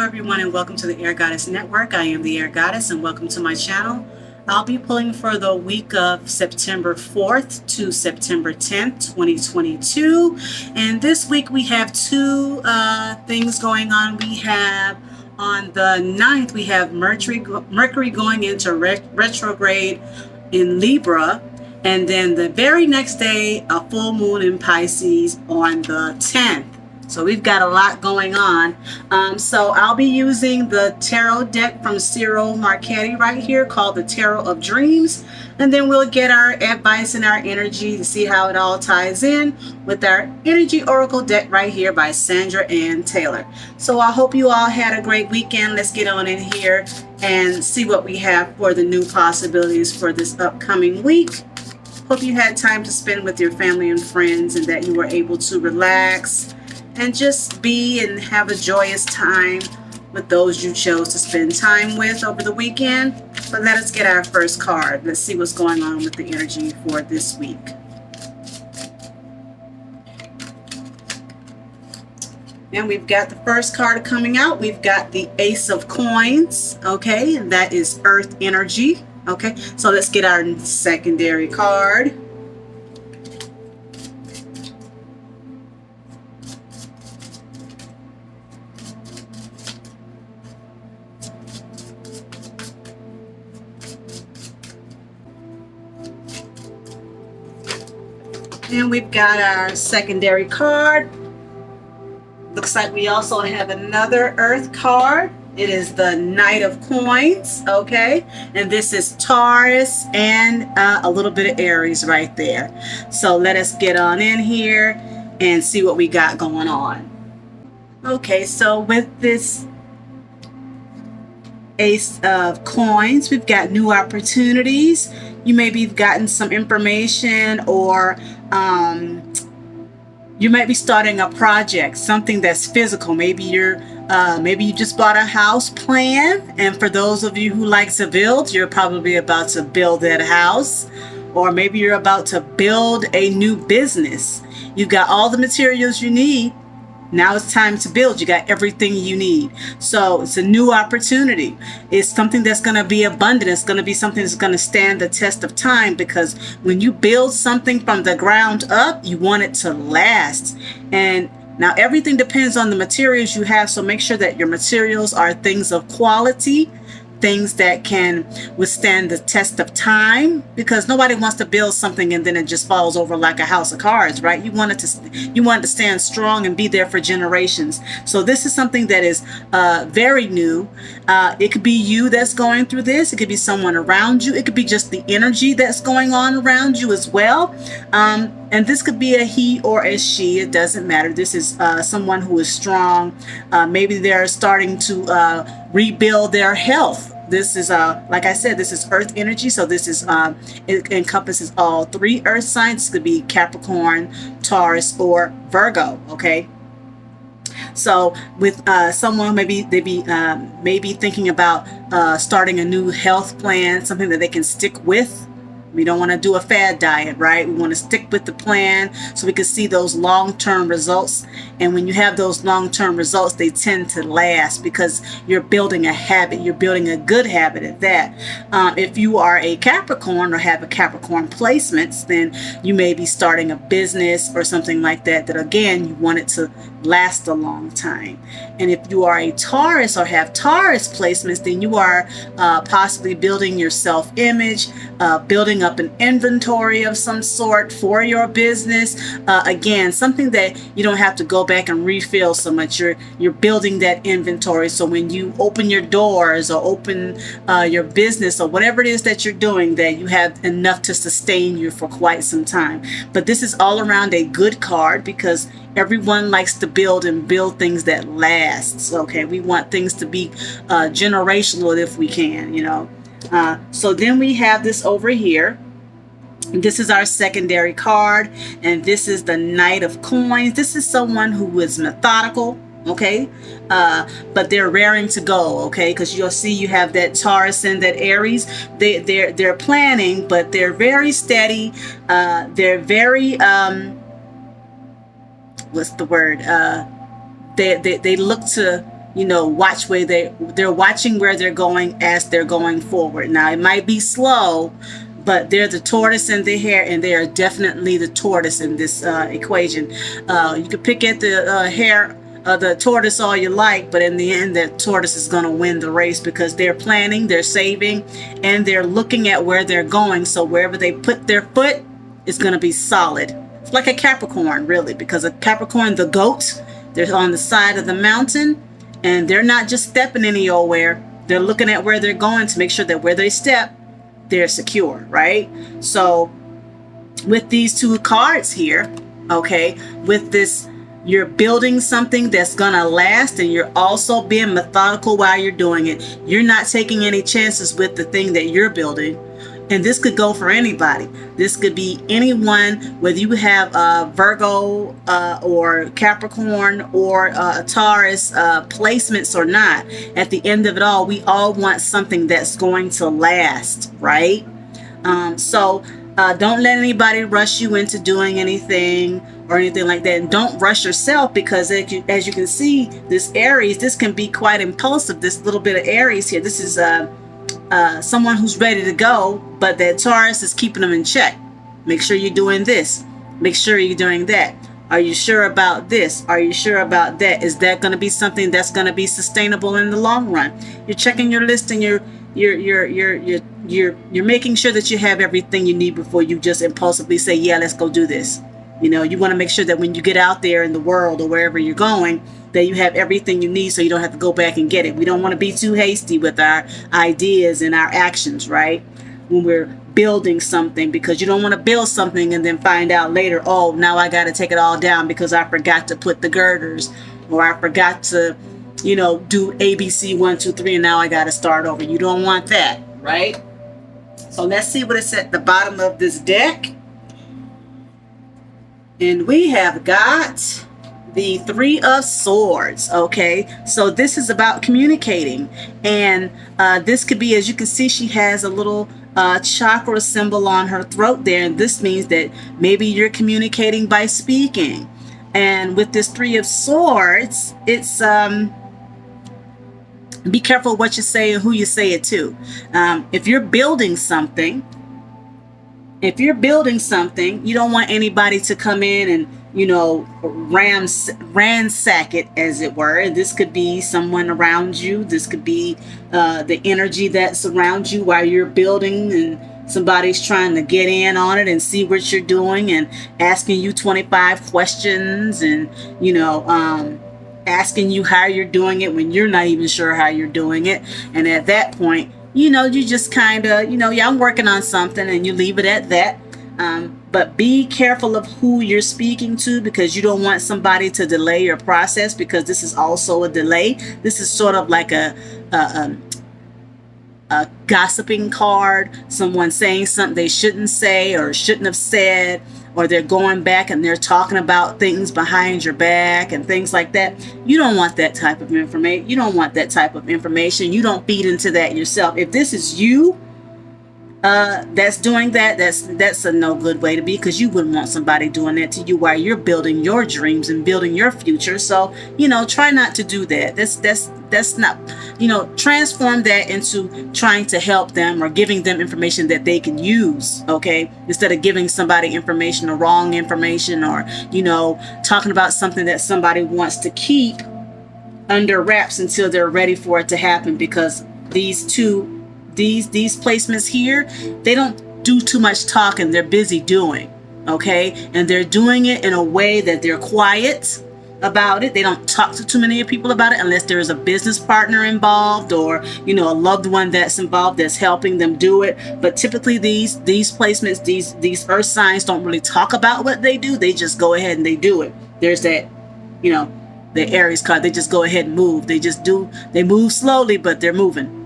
everyone, and welcome to the Air Goddess Network. I am the Air Goddess, and welcome to my channel. I'll be pulling for the week of September 4th to September 10th, 2022. And this week we have two things going on. We have on the 9th, we have Mercury going into retrograde in Libra. And then the very next day, a full moon in Pisces on the 10th. So we've got a lot going on. So I'll be using the tarot deck from Ciro Marchetti right here called the Tarot of Dreams. And then we'll get our advice and our energy to see how it all ties in with our Energy Oracle deck right here by Sandra and Taylor. So I hope you all had a great weekend. Let's get on in here and see what we have for the new possibilities for this upcoming week. Hope you had time to spend with your family and friends and that you were able to relax and just be and have a joyous time with those you chose to spend time with over the weekend. But let us get our first card. Let's see what's going on with the energy for this week. And we've got the first card coming out. We've got the Ace of Coins, okay, and that is Earth energy, okay. So let's get our secondary card. And we've got our secondary card. Looks like we also have another Earth card. It is the Knight of Coins, okay? And this is Taurus and a little bit of Aries right there. So let us get on in here and see what we got going on. Okay, so with this Ace of Coins, we've got new opportunities. You maybe have gotten some information, or you might be starting a project, something that's physical. Maybe maybe you just bought a house plan, and for those of you who like to build, you're probably about to build that house. Or maybe you're about to build a new business. You've got all the materials you need. Now it's time to build. You got everything you need. So it's a new opportunity. It's something that's going to be abundant. It's going to be something that's going to stand the test of time, because when you build something from the ground up, you want it to last. And now everything depends on the materials you have. So make sure that your materials are things of quality, things that can withstand the test of time, because nobody wants to build something and then it just falls over like a house of cards, right? You want it to stand strong and be there for generations. So this is something that is very new. It could be you that's going through this. It could be someone around you. It could be just the energy that's going on around you as well. And this could be a he or a she. It doesn't matter. This is someone who is strong. Maybe they're starting to rebuild their health. This is like I said, this is Earth energy. So this is it encompasses all three Earth signs. It could be Capricorn, Taurus, or Virgo. Okay. So with someone, maybe they maybe thinking about starting a new health plan, something that they can stick with. We don't want to do a fad diet, right? We want to stick with the plan so we can see those long-term results. And when you have those long-term results, they tend to last because you're building a habit. You're building a good habit at that. If you are a Capricorn or have a Capricorn placements, then you may be starting a business or something like that, that again, you want it to last a long time. And if you are a Taurus or have Taurus placements, then you are possibly building your self-image, building up an inventory of some sort for your business. Again, something that you don't have to go back and refill so much. You're building that inventory, so when you open your doors or open your business or whatever it is that you're doing, that you have enough to sustain you for quite some time. But this is all around a good card, because everyone likes to build and build things that last. Okay, we want things to be generational if we can, you know. So then we have this over here. This is our secondary card, and this is the Knight of Coins. This is someone who is methodical, okay, but they're raring to go, okay, because you'll see you have that Taurus and that Aries. They're planning, but they're very steady. They're very what's the word? They look to watch where they're watching where they're going as they're going forward. Now it might be slow, but they're the tortoise and the hare, and they are definitely the tortoise in this equation. You can pick at the hare, the tortoise all you like, but in the end, the tortoise is going to win the race because they're planning, they're saving, and they're looking at where they're going. So wherever they put their foot is going to be solid. It's like a Capricorn, really, because a Capricorn, the goat, they're on the side of the mountain, and they're not just stepping any old where. They're looking at where they're going to make sure that where they step, they're secure, right? So with these two cards here, okay, with this, you're building something that's gonna last, and you're also being methodical while you're doing it. You're not taking any chances with the thing that you're building. And this could go for anybody. This could be anyone, whether you have Virgo or Capricorn or Taurus placements or not. At the end of it all, we all want something that's going to last, right? So don't let anybody rush you into doing anything or anything like that. And don't rush yourself, because as you can see, this Aries, this can be quite impulsive. This little bit of Aries here, this is someone who's ready to go, but that Taurus is keeping them in check. Make sure you're doing this. Make sure you're doing that. Are you sure about this? Are you sure about that? Is that going to be something that's going to be sustainable in the long run? You're checking your list, and you're making sure that you have everything you need before you just impulsively say, yeah, let's go do this. You want to make sure that when you get out there in the world or wherever you're going, that you have everything you need so you don't have to go back and get it. We don't want to be too hasty with our ideas and our actions, right? When we're building something, because you don't want to build something and then find out later, oh, now I got to take it all down because I forgot to put the girders, or I forgot to, do ABC 1, 2, 3, and now I got to start over. You don't want that, right? So let's see what it's at the bottom of this deck. And we have got the Three of Swords. Okay, so this is about communicating, and this could be, as you can see, she has a little chakra symbol on her throat there, and this means that maybe you're communicating by speaking. And with this Three of Swords, it's be careful what you say and who you say it to. If you're building something, you don't want anybody to come in and ransack it, as it were. This could be someone around you. This could be the energy that surrounds you while you're building, and somebody's trying to get in on it and see what you're doing and asking you 25 questions and asking you how you're doing it when you're not even sure how you're doing it. And at that point, you just kind of, yeah, I'm working on something, and you leave it at that. But be careful of who you're speaking to, because you don't want somebody to delay your process, because this is also a delay. This is sort of like a gossiping card, someone saying something they shouldn't say or shouldn't have said, or they're going back and they're talking about things behind your back and things like that. You don't want that type of information. You don't want that type of information. You don't feed into that yourself. If this is you that's doing that, that's a no good way to be, because you wouldn't want somebody doing that to you while you're building your dreams and building your future. So try not to do that. That's not, transform that into trying to help them or giving them information that they can use, okay, instead of giving somebody information or wrong information, or talking about something that somebody wants to keep under wraps until they're ready for it to happen. Because these placements here, they don't do too much talking. They're busy doing, okay? And they're doing it in a way that they're quiet about it. They don't talk to too many people about it unless there is a business partner involved, or a loved one that's involved that's helping them do it. But typically these placements, these earth signs don't really talk about what they do. They just go ahead and they do it. There's that, the Aries card. They just go ahead and move. They move slowly, but they're moving.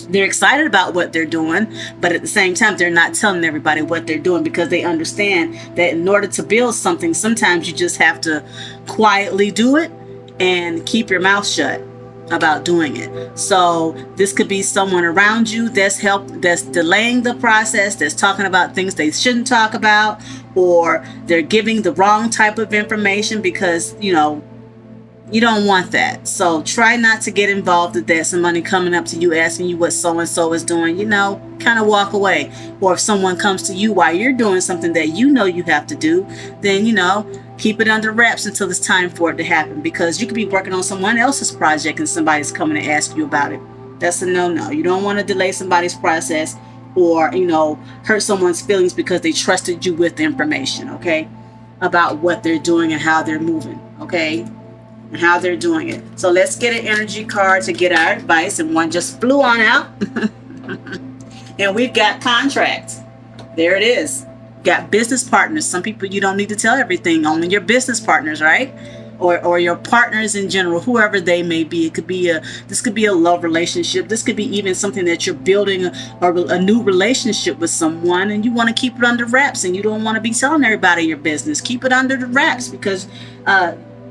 They're excited about what they're doing, but at the same time, they're not telling everybody what they're doing, because they understand that in order to build something, sometimes you just have to quietly do it and keep your mouth shut about doing it. So this could be someone around you that's delaying the process, that's talking about things they shouldn't talk about, or they're giving the wrong type of information because, You don't want that. So try not to get involved with that. Somebody coming up to you asking you what so-and-so is doing, kind of walk away. Or if someone comes to you while you're doing something that you know you have to do, then, keep it under wraps until it's time for it to happen. Because you could be working on someone else's project and somebody's coming to ask you about it. That's a no-no. You don't want to delay somebody's process or, hurt someone's feelings because they trusted you with the information, okay, about what they're doing and how they're moving, okay, and how they're doing it. So let's get an energy card to get our advice, and one just flew on out. And we've got contracts. There it is. Got business partners. Some people you don't need to tell everything, only your business partners, right? Or your partners in general, whoever they may be. It could be this could be a love relationship. This could be even something that you're building a new relationship with someone, and you want to keep it under wraps, and you don't want to be telling everybody your business. Keep it under the wraps because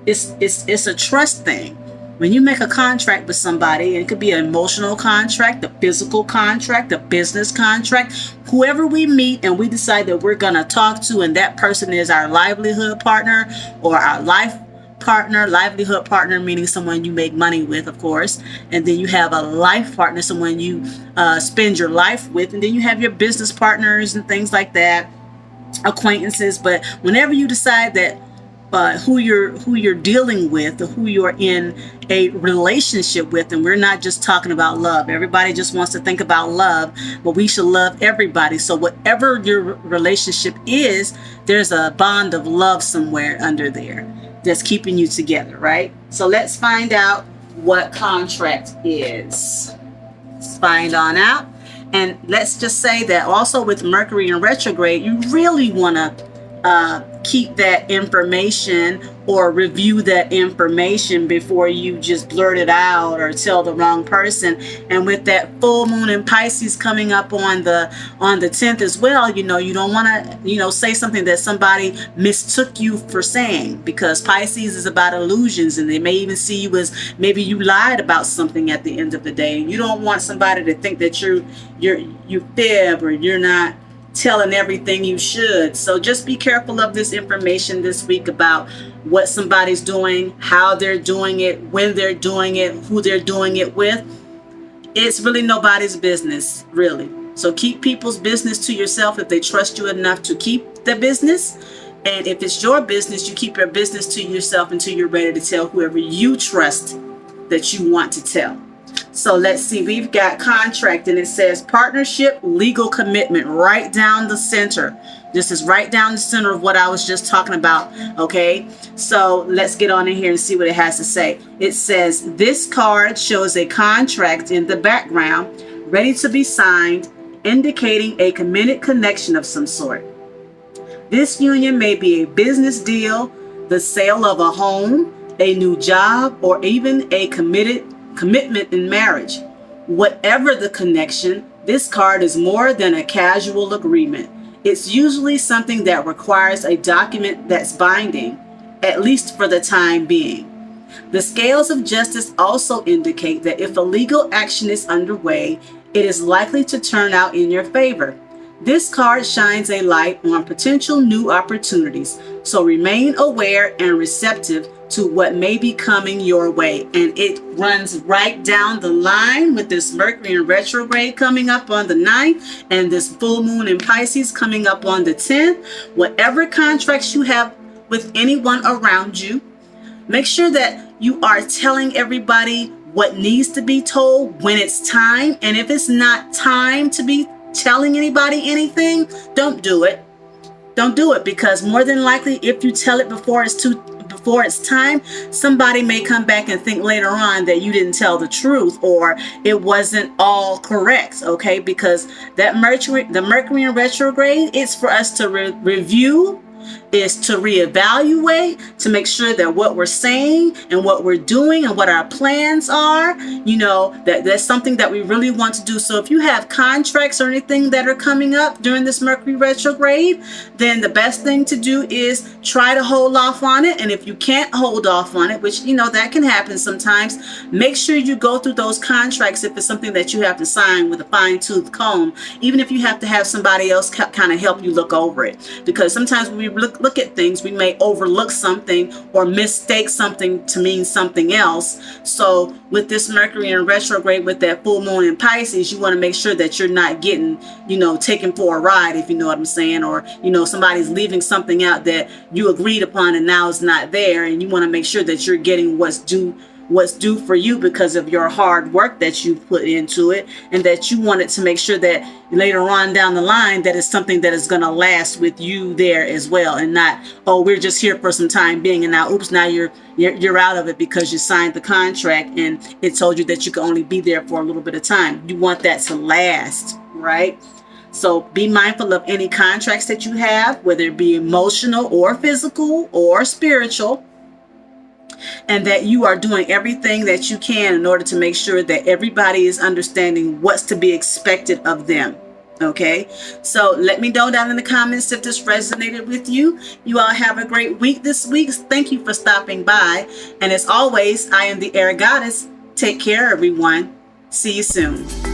it's a trust thing. When you make a contract with somebody, it could be an emotional contract, a physical contract, a business contract, whoever we meet and we decide that we're going to talk to, and that person is our livelihood partner or our life partner. Livelihood partner meaning someone you make money with, of course, and then you have a life partner, someone you spend your life with, and then you have your business partners and things like that, acquaintances. But whenever you decide that who you're dealing with or who you're in a relationship with, and we're not just talking about love. Everybody just wants to think about love, but we should love everybody. So whatever your relationship is, there's a bond of love somewhere under there that's keeping you together, right? So let's find out what contract is. Let's find on out. And let's just say that also with Mercury in retrograde, you really want to keep that information or review that information before you just blurt it out or tell the wrong person. And with that full moon in Pisces coming up on the 10th as well, you don't want to say something that somebody mistook you for saying, because Pisces is about illusions, and they may even see you as maybe you lied about something at the end of the day. You don't want somebody to think that you fib or you're not telling everything you should. So just be careful of this information this week about what somebody's doing, how they're doing it, when they're doing it, who they're doing it with. It's really nobody's business, really. So keep people's business to yourself if they trust you enough to keep the business. And if it's your business, you keep your business to yourself until you're ready to tell whoever you trust that you want to tell. So let's see, we've got contract, and it says partnership, legal commitment, right down the center. This is right down the center of what I was just talking about, okay? So let's get on in here and see what it has to say. It says, this card shows a contract in the background, ready to be signed, indicating a committed connection of some sort. This union may be a business deal, the sale of a home, a new job, or even a commitment in marriage. Whatever the connection, this card is more than a casual agreement. It's usually something that requires a document that's binding, at least for the time being. The scales of justice also indicate that if a legal action is underway, it is likely to turn out in your favor. This card shines a light on potential new opportunities, so remain aware and receptive to what may be coming your way. And it runs right down the line with this Mercury in retrograde coming up on the 9th and this full moon in Pisces coming up on the 10th. Whatever contracts you have with anyone around you, make sure that you are telling everybody what needs to be told when it's time. And if it's not time to be telling anybody anything, don't do it. Don't do it, because more than likely, if you tell it before it's time, somebody may come back and think later on that you didn't tell the truth or it wasn't all correct, okay? Because the Mercury in retrograde, it's for us to review, is to reevaluate, to make sure that what we're saying and what we're doing and what our plans are, that's something that we really want to do. So if you have contracts or anything that are coming up during this Mercury retrograde, then the best thing to do is try to hold off on it. And if you can't hold off on it, which, that can happen sometimes, make sure you go through those contracts if it's something that you have to sign with a fine-tooth comb, even if you have to have somebody else kind of help you look over it. Because sometimes when we look look at things. We may overlook something or mistake something to mean something else. So with this Mercury in retrograde, with that full moon in Pisces, you want to make sure that you're not getting, taken for a ride, if you know what I'm saying, or, somebody's leaving something out that you agreed upon and now it's not there. And you want to make sure that you're getting what's due for you because of your hard work that you put into it, and that you wanted to make sure that later on down the line that it's something that is going to last with you there as well, and not, oh, we're just here for some time being, and now oops, now you're out of it because you signed the contract and it told you that you can only be there for a little bit of time. You want that to last, right? So be mindful of any contracts that you have, whether it be emotional or physical or spiritual, and that you are doing everything that you can in order to make sure that everybody is understanding what's to be expected of them. Okay, so let me know down in the comments if this resonated with you. You all have a great week this week. Thank you for stopping by. And as always, I am the Air Goddess. Take care, everyone. See you soon.